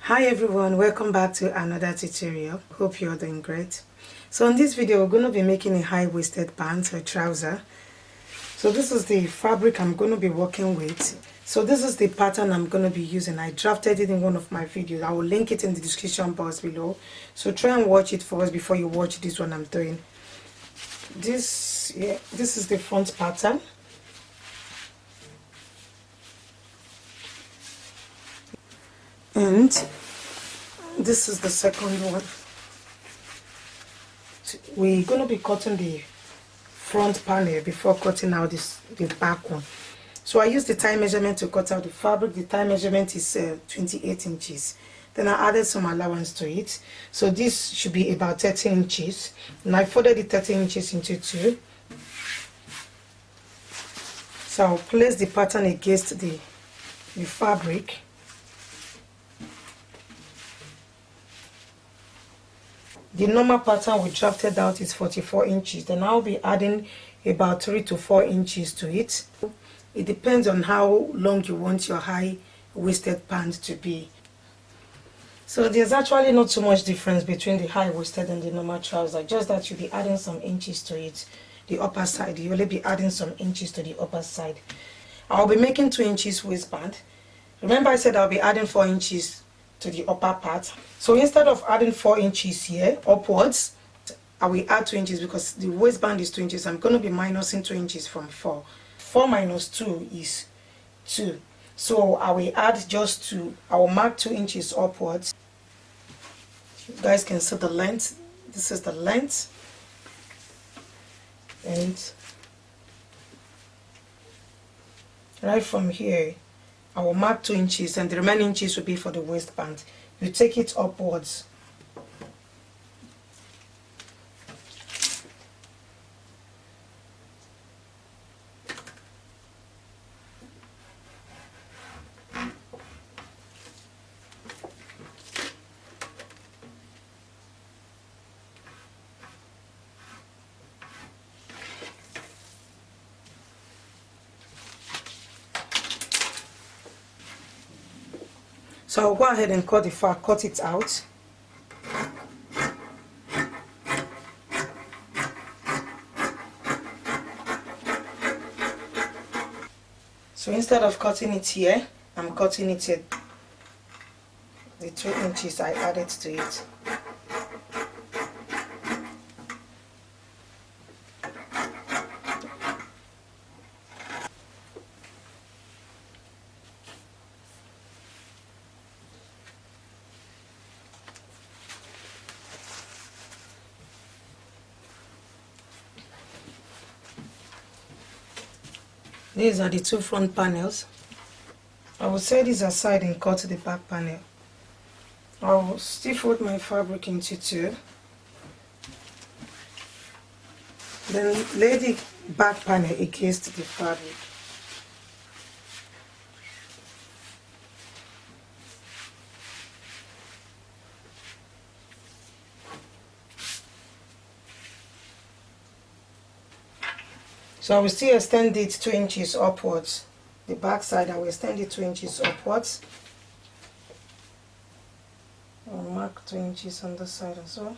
Hi everyone, welcome back to another tutorial. Hope you're doing great. So in this video we're going to be making a high-waisted pants or trouser. So this is the fabric I'm going to be working with. So this is the pattern I'm going to be using. I drafted it in one of my videos. I will link it in the description box below. So try and watch it first before you watch this one I'm doing. This is the front pattern. And this is the second one. We're going to be cutting the front panel before cutting out the back one. So I use the tie measurement to cut out the fabric. The tie measurement is 28 inches. Then I added some allowance to it. So this should be about 30 inches. And I folded the 30 inches into two. So I'll place the pattern against the fabric. The normal pattern we drafted out is 44 inches. Then I'll be adding about 3 to 4 inches to it. It depends on how long you want your high-waisted pants to be. So there's actually not too much difference between the high-waisted and the normal trouser, just that you'll be adding some inches to it, the upper side. You'll only be adding some inches to the upper side. I'll be making 2 inches waistband. Remember I said I'll be adding 4 inches to the upper part. So instead of adding 4 inches here upwards, I will add 2 inches because the waistband is 2 inches. I'm going to be minusing 2 inches from 4. 4 minus 2 is 2. So I will add just 2. I will mark 2 inches upwards. You guys can see the length. This is the length. And right from here, I will mark 2 inches and the remaining inches will be for the waistband. You take it upwards. So I'll go ahead and cut it out. So instead of cutting it here, I'm cutting it at the 2 inches I added to it. These are the two front panels. I will set these aside and cut the back panel. I will still fold my fabric into two. Then lay the back panel against the fabric. So I will still extend it 2 inches upwards. The back side, I will extend it 2 inches upwards. I'll mark 2 inches on this side as well.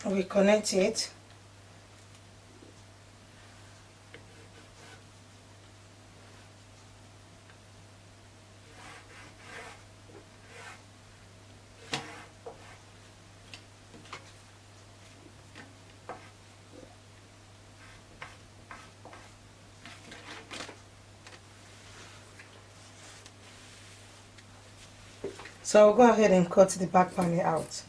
I will connect it. So I'll go ahead and cut the back panel out.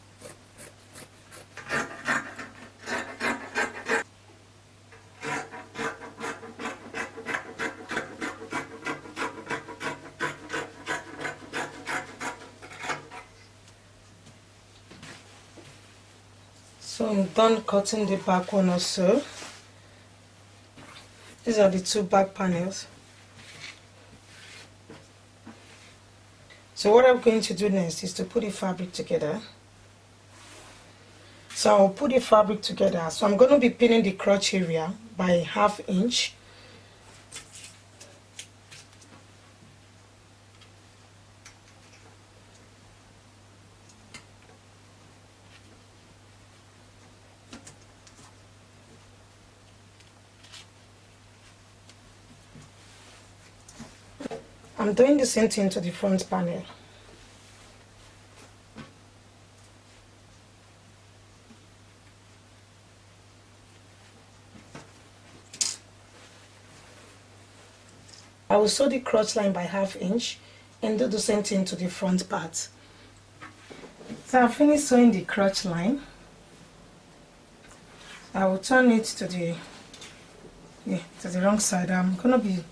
So I'm done cutting the back one also. These are the two back panels. So what I'm going to do next is to put the fabric together. So I'll put the fabric together. So I'm going to be pinning the crotch area by 1/2 inch. I'm doing the same thing to the front panel. I will sew the crotch line by 1/2 inch and do the same thing to the front part. So I've finished sewing the crotch line. I will turn it to the wrong side. I'm gonna be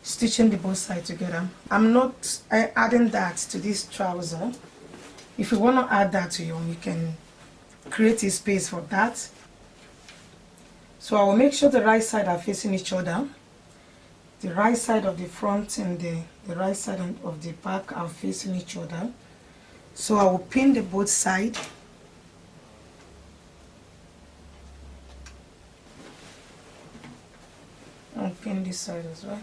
stitching the both sides together. I'm not adding that to this trouser. If you want to add that to you can create a space for that. So I will make sure the right side are facing each other. The right side of the front and the right side of the back are facing each other. So I will pin the both sides. I'll pin this side as well.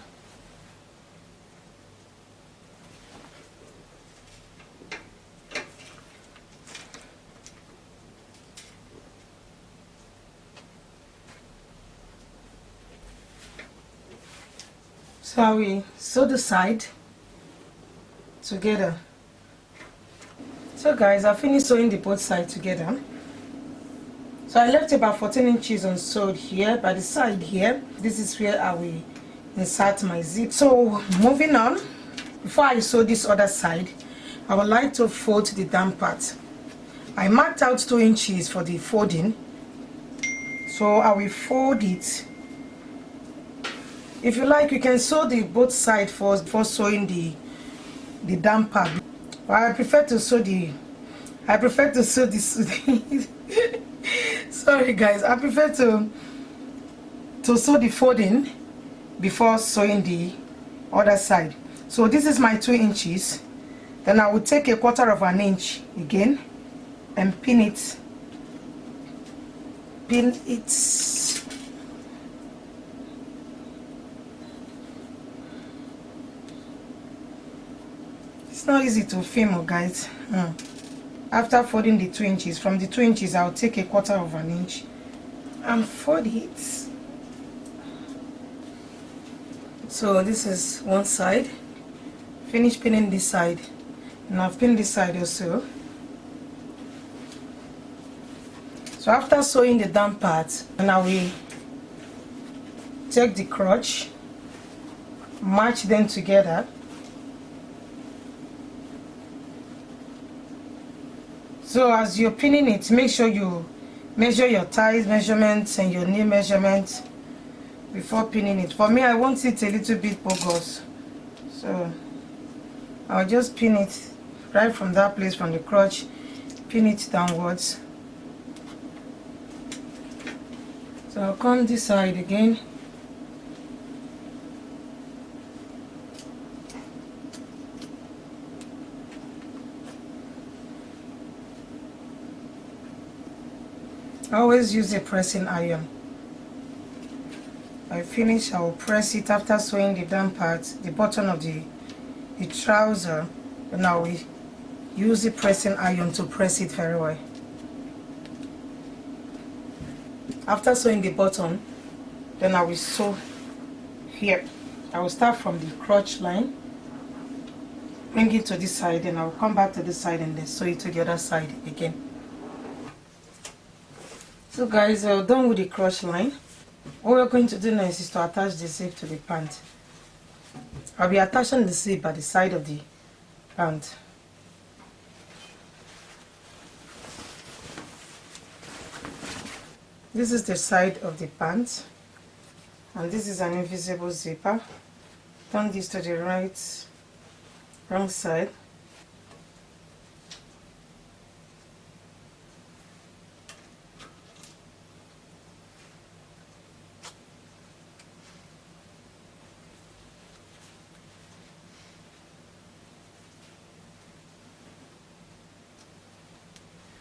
So I will sew the side together. So guys, I finished sewing the both sides together. So I left about 14 inches unsewed here by the side here. This is where I will insert my zip. So moving on, before I sew this other side, I would like to fold the down part. I marked out 2 inches for the folding, so I will fold it. If you like, you can sew the both sides first before sewing the down part. But I prefer to sew this. Sorry guys, I prefer to sew the folding before sewing the other side. So this is my 2 inches. Then I will take 1/4 inch again and pin it. It's not easy to film, guys. After folding the 2 inches, from the 2 inches I'll take 1/4 inch and fold it. So this is one side. Finish pinning this side, and I've pinned this side also. So after sewing the down part, and I will take the crotch, match them together. So as you're pinning it, make sure you measure your thighs measurements and your knee measurements before pinning it. For me, I want it a little bit bogus, so I'll just pin it right from that place, from the crotch, pin it downwards. So I'll come this side again. I always use a pressing iron. I finish, I will press it after sewing the down part, the bottom of the trouser, and I will use the pressing iron to press it very well. After sewing the bottom, then I will sew here. I will start from the crotch line, bring it to this side, and I will come back to this side and then sew it to the other side again. So guys, we're done with the crotch line. What we're going to do next is to attach the zip to the pant. I'll be attaching the zip at the side of the pant. This is the side of the pant, and this is an invisible zipper. Turn this to the wrong side.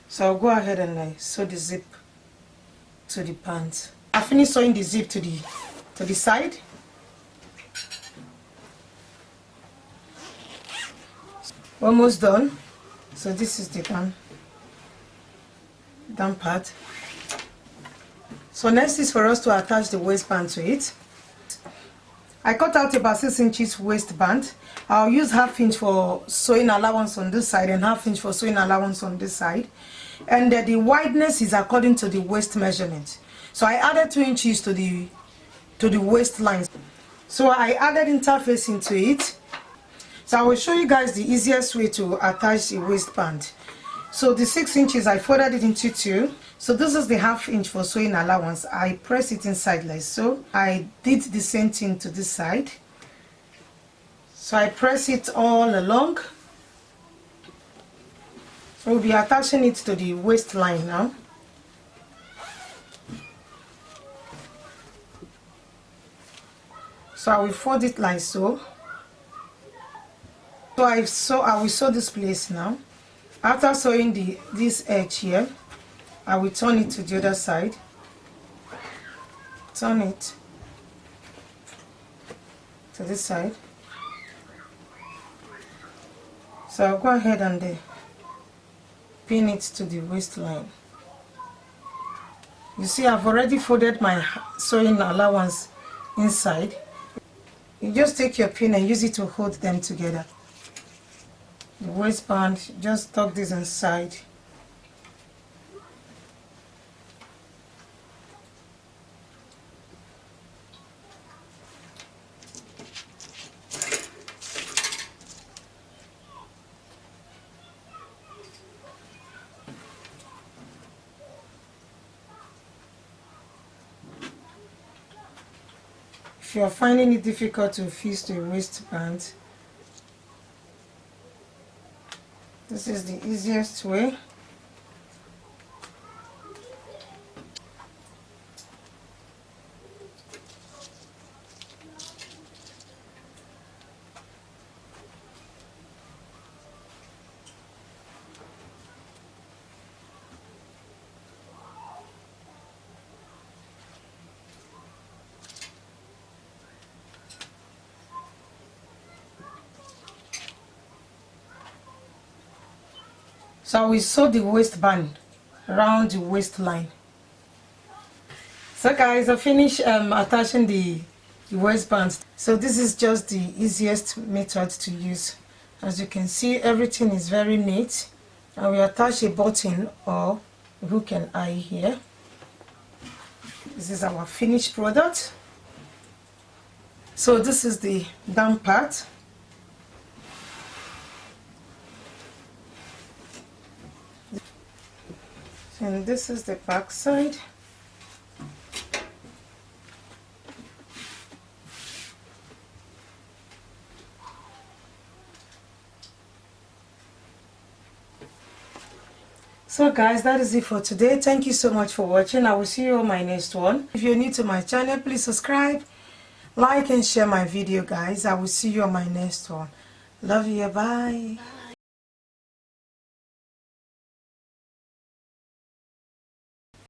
So I'll go ahead and sew the zip to the pants. I finished sewing the zip to the side. Almost done. So this is the down part. So next is for us to attach the waistband to it. I cut out about 6 inches waistband. I'll use 1/2 inch for sewing allowance on this side and 1/2 inch for sewing allowance on this side. And the wideness is according to the waist measurement. So I added 2 inches to the waistline. So I added interfacing to it. So I will show you guys the easiest way to attach the waistband. So the 6 inches, I folded it into 2. So this is the 1/2 inch for sewing allowance. I press it inside like so. I did the same thing to this side. So I press it all along. So we'll be attaching it to the waistline now. So I will fold it like so. So I will sew this place now. After sewing this edge here, I will turn it to the other side. Turn it to this side. So I'll go ahead and pin it to the waistline. You see, I've already folded my sewing allowance inside. You just take your pin and use it to hold them together. The waistband, just tuck this inside. If you are finding it difficult to fix the waistband, this is the easiest way. So we sew the waistband around the waistline. So guys, I finished attaching the waistband. So this is just the easiest method to use. As you can see, everything is very neat. And we attach a button or hook and eye here. This is our finished product. So this is the down part. And this is the back side. So guys, that is it for today. Thank you so much for watching. I will see you on my next one. If you're new to my channel, please subscribe, like and share my video guys. I will see you on my next one. Love you. Bye.